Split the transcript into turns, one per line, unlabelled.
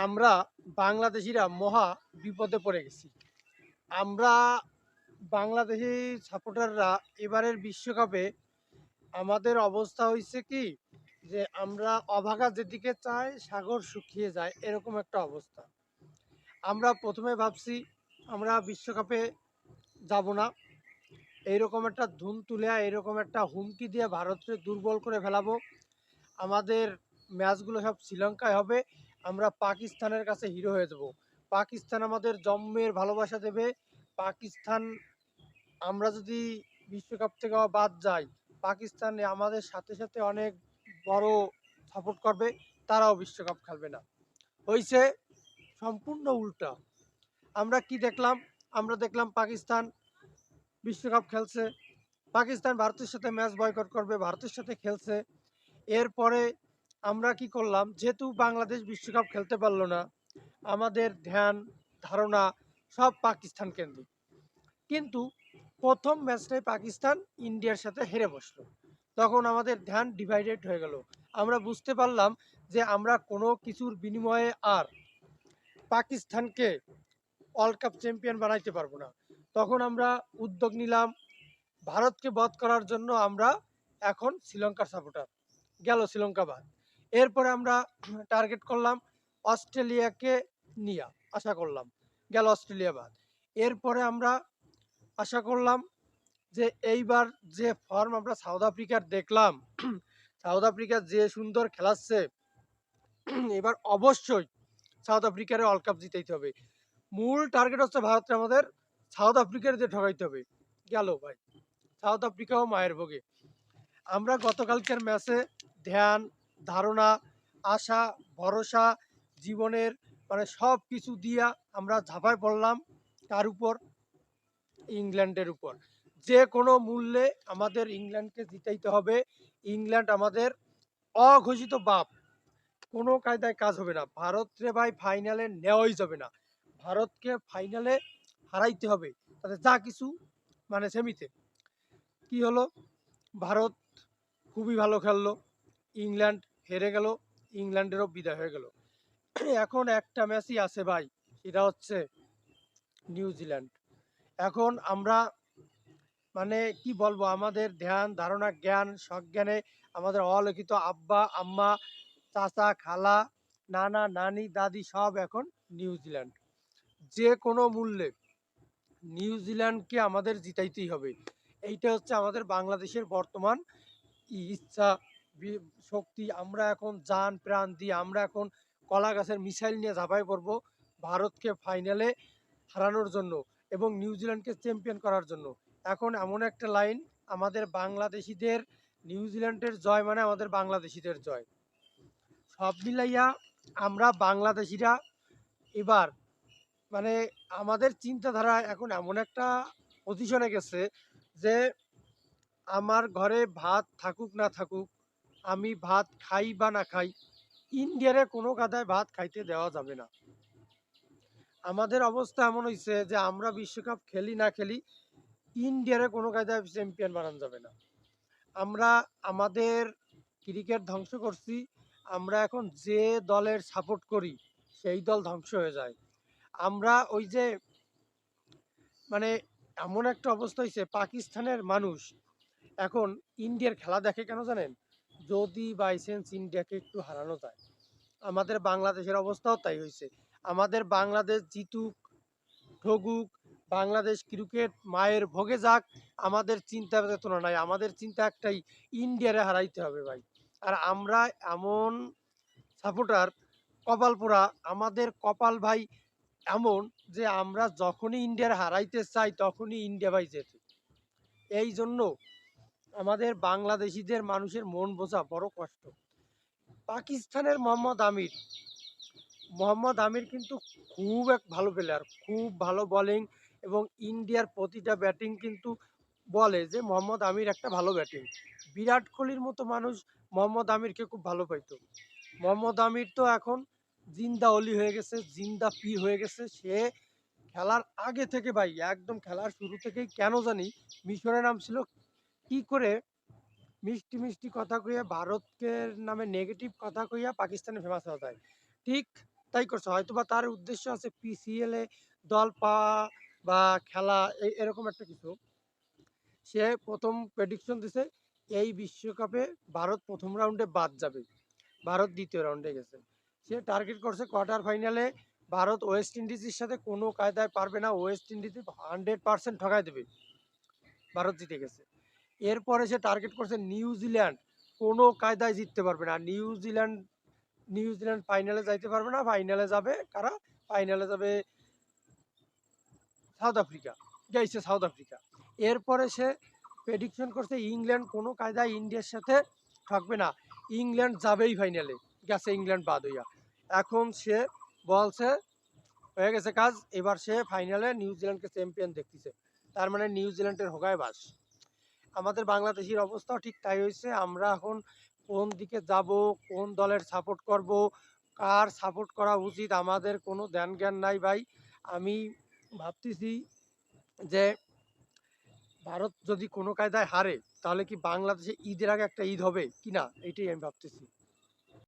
আমরা বাংলাদেশিরা মহা বিপদে পড়ে গেছি। আমরা বাংলাদেশি সাপোর্টাররা এবারের বিশ্বকাপে আমাদের অবস্থা হইছে কি যে আমরা অভাগা যেদিকে চাই সাগর শুকিয়ে যায় এরকম একটা অবস্থা। আমরা প্রথমে ভাবছি আমরা বিশ্বকাপে যাব না। এইরকম একটা ধুম তুলে এইরকম একটা হুমকি দিয়ে ভারতকে দুর্বল করে ফেলাবো। আমাদের ম্যাচগুলো সব শ্রীলঙ্কায় হবে। আমরা পাকিস্তানের কাছে হিরো হয়ে যাব। পাকিস্তান আমাদের জন্মের ভালোবাসা দেবে। পাকিস্তান আমরা যদি বিশ্বকাপ থেকে বাদ যাই, পাকিস্তান আমাদের সাথে সাথে অনেক বড় সাপোর্ট করবে। তারাও বিশ্বকাপ খেলবে না। হইছে সম্পূর্ণ উল্টা। আমরা কি দেখলাম? আমরা দেখলাম পাকিস্তান বিশ্বকাপ খেলছে। পাকিস্তান ভারতের সাথে ম্যাচ বয়কট করবে, ভারতের সাথে খেলছে। এরপরে আমরা কি করলাম? যেহেতু বাংলাদেশ বিশ্বকাপ খেলতে পারলো না, আমাদের ধ্যান ধারণা সব পাকিস্তান কেন্দ্রিক। কিন্তু প্রথম ম্যাচটাই পাকিস্তান ইন্ডিয়ার সাথে হেরে বসলো। তখন আমাদের ধ্যান ডিভাইডেড হয়ে গেল। আমরা বুঝতে পারলাম যে আমরা কোনো কিছুর বিনিময়ে আর পাকিস্তানকে ওয়ার্ল্ড কাপ চ্যাম্পিয়ন বানাইতে পারবো না। তখন আমরা উদ্যোগ নিলাম ভারতকে বধ করার জন্য। আমরা এখন শ্রীলঙ্কার সাপোর্টার। গেল শ্রীলঙ্কা বাদ। এরপরে আমরা টার্গেট করলাম অস্ট্রেলিয়াকে নিয়ে আশা করলাম। গেল অস্ট্রেলিয়া বাদ। এরপরে আমরা আশা করলাম যে এইবার যে ফর্ম আমরা সাউথ আফ্রিকার দেখলাম, সাউথ আফ্রিকা যে সুন্দর খেলাচ্ছে, এবার অবশ্যই সাউথ আফ্রিকার ওয়ার্ল্ড কাপ জিতাইতে হবে। মূল টার্গেট হচ্ছে ভারতকে আমাদের সাউথ আফ্রিকার যে ঠকাইতে হবে। গেল ভাই, সাউথ আফ্রিকাও মায়ের ভোগে। আমরা গতকালকের ম্যাচে ধ্যান ধারণা আশা ভরসা জীবনের মানে সব কিছু দিয়া আমরা ঝাঁপায় পড়লাম তার উপর, ইংল্যান্ডের উপর। যে কোনো মূল্যে আমাদের ইংল্যান্ডকে জিতাইতে হবে। ইংল্যান্ড আমাদের অঘোষিত বাপ। কোনো কায়দায় কাজ হবে না। ভারতরে ভাই ফাইনালে নেওয়াই যাবে না। ভারতকে ফাইনালে হারাইতে হবে। তাতে যা কিছু মানে সেমিতে কি হলো, ভারত খুবই ভালো খেললো, ইংল্যান্ড হেরে গেল, ইংল্যান্ডেরও বিদায় হয়ে গেল। এখন একটা ম্যাচই আছে ভাই, সেটা হচ্ছে নিউজিল্যান্ড। এখন আমরা মানে কি বলবো, আমাদের ধ্যান ধারণা জ্ঞান সজ্ঞানে আমাদের অলিখিত আব্বা আম্মা চাচা খালা নানা নানি দাদি সব এখন নিউজিল্যান্ড। যে কোনো মূল্যে নিউজিল্যান্ডকে আমাদের জিতাইতেই হবে। এইটা হচ্ছে আমাদের বাংলাদেশের বর্তমান ইচ্ছা শক্তি। আমরা এখন জান প্রাণ দিয়ে আমরা এখন কলা গাছের মিসাইল নিয়ে ঝাঁপাই পড়বো ভারতকে ফাইনালে হারানোর জন্য এবং নিউজিল্যান্ডকে চ্যাম্পিয়ন করার জন্য। এখন এমন একটা লাইন, আমাদের বাংলাদেশিদের নিউজিল্যান্ডের জয় মানে আমাদের বাংলাদেশিদের জয়। সব মিলাইয়া আমরা বাংলাদেশিরা এবার মানে আমাদের চিন্তাধারা এখন এমন একটা পজিশনে গেছে যে আমার ঘরে ভাত থাকুক না থাকুক, আমি ভাত খাই বা না খাই, ইন্ডিয়ারে কোনো কাদায় ভাত খাইতে দেওয়া যাবে না। আমাদের অবস্থা এমন হয়েছে যে আমরা বিশ্বকাপ খেলি না খেলি, ইন্ডিয়ারে কোনো কায়দায় চ্যাম্পিয়ন বানানো যাবে না। আমরা আমাদের ক্রিকেট ধ্বংস করছি। আমরা এখন যে দলের সাপোর্ট করি সেই দল ধ্বংস হয়ে যায়। আমরা ওই যে মানে এমন একটা অবস্থা হয়েছে, পাকিস্তানের মানুষ এখন ইন্ডিয়ার খেলা দেখে কেন জানেন? যদি বাই চান্স ইন্ডিয়াকে একটু হারানো যায়। আমাদের বাংলাদেশের অবস্থাও তাই হয়েছে। আমাদের বাংলাদেশ জিতুক ঠগুক, বাংলাদেশ ক্রিকেট মায়ের ভোগে যাক, আমাদের চিন্তা চেতনা নাই। আমাদের চিন্তা একটাই, ইন্ডিয়ারে হারাইতে হবে ভাই। আর আমরা এমন সাপোর্টার কপাল পোড়া, আমাদের কপাল ভাই এমন যে আমরা যখনই ইন্ডিয়ার হারাইতে চাই তখনই ইন্ডিয়া ভাই যেতে। এই জন্য আমাদের বাংলাদেশিদের মানুষের মন বোঝা বড় কষ্ট। পাকিস্তানের মোহাম্মদ আমির কিন্তু খুব এক ভালো প্লেয়ার, খুব ভালো বোলিং এবং ইন্ডিয়ার প্রতিটা ব্যাটিং কিন্তু বলে যে মোহাম্মদ আমির একটা ভালো ব্যাটিং। বিরাট কোহলির মতো মানুষ মোহাম্মদ আমিরকে খুব ভালো পাইতো। মোহাম্মদ আমির তো এখন জিন্দা অলি হয়ে গেছে, জিন্দা পীর হয়ে গেছে। সে খেলার আগে থেকে ভাই একদম খেলার শুরু থেকেই কেন জানি মিশনের নাম ছিল কি করে মিষ্টি মিষ্টি কথা কইয়া ভারতকে নামে নেগেটিভ কথা কইয়া পাকিস্তানে ফেমাস হওয়া যায়। ঠিক তাই করছে, হয়তো বা তার উদ্দেশ্য আছে পিসিএল এ দল পাওয়া বা খেলা এরকম একটা কিছু। সে প্রথম প্রেডিকশন দিছে এই বিশ্বকাপে ভারত প্রথম রাউন্ডে বাদ যাবে, ভারত দ্বিতীয় রাউন্ডে গেছে। সে টার্গেট করছে কোয়ার্টার ফাইনালে ভারত ওয়েস্ট ইন্ডিজের সাথে কোনো কায়দায় পারবে না, ওয়েস্ট ইন্ডিজ 100% ঠকাই দেবে, ভারত জিতে গেছে। এরপরে সে টার্গেট করছে নিউজিল্যান্ড কোনো কায়দায় জিততে পারবে না, নিউজিল্যান্ড ফাইনালে যাইতে পারবে না, ফাইনালে যাবে কারা, ফাইনালে যাবে সাউথ আফ্রিকা, গেছে সাউথ আফ্রিকা। এরপরে সে প্রেডিকশন করছে ইংল্যান্ড কোনো কায়দায় ইন্ডিয়ার সাথে থাকবে না, ইংল্যান্ড যাবেই ফাইনালে, গেছে ইংল্যান্ড বাদ হইয়া। এখন সে বলছে হয়ে গেছে কাজ, এবার সে ফাইনালে নিউজিল্যান্ডকে চ্যাম্পিয়ন দেখতেছে, তার মানে নিউজিল্যান্ডের হোগায় বাস। আমাদের বাংলাদেশের অবস্থাও ঠিক তাই হয়েছে, আমরা এখন কোন দিকে যাব, কোন দলের সাপোর্ট করব, কার সাপোর্ট করা উচিত আমাদের কোনো ধ্যান জ্ঞান নাই ভাই। আমি ভাবতেছি যে ভারত যদি কোনো কায়দায় হারে তাহলে কি বাংলাদেশে ঈদের আগে একটা ঈদ হবে কিনা, এটাই আমি ভাবতেছি।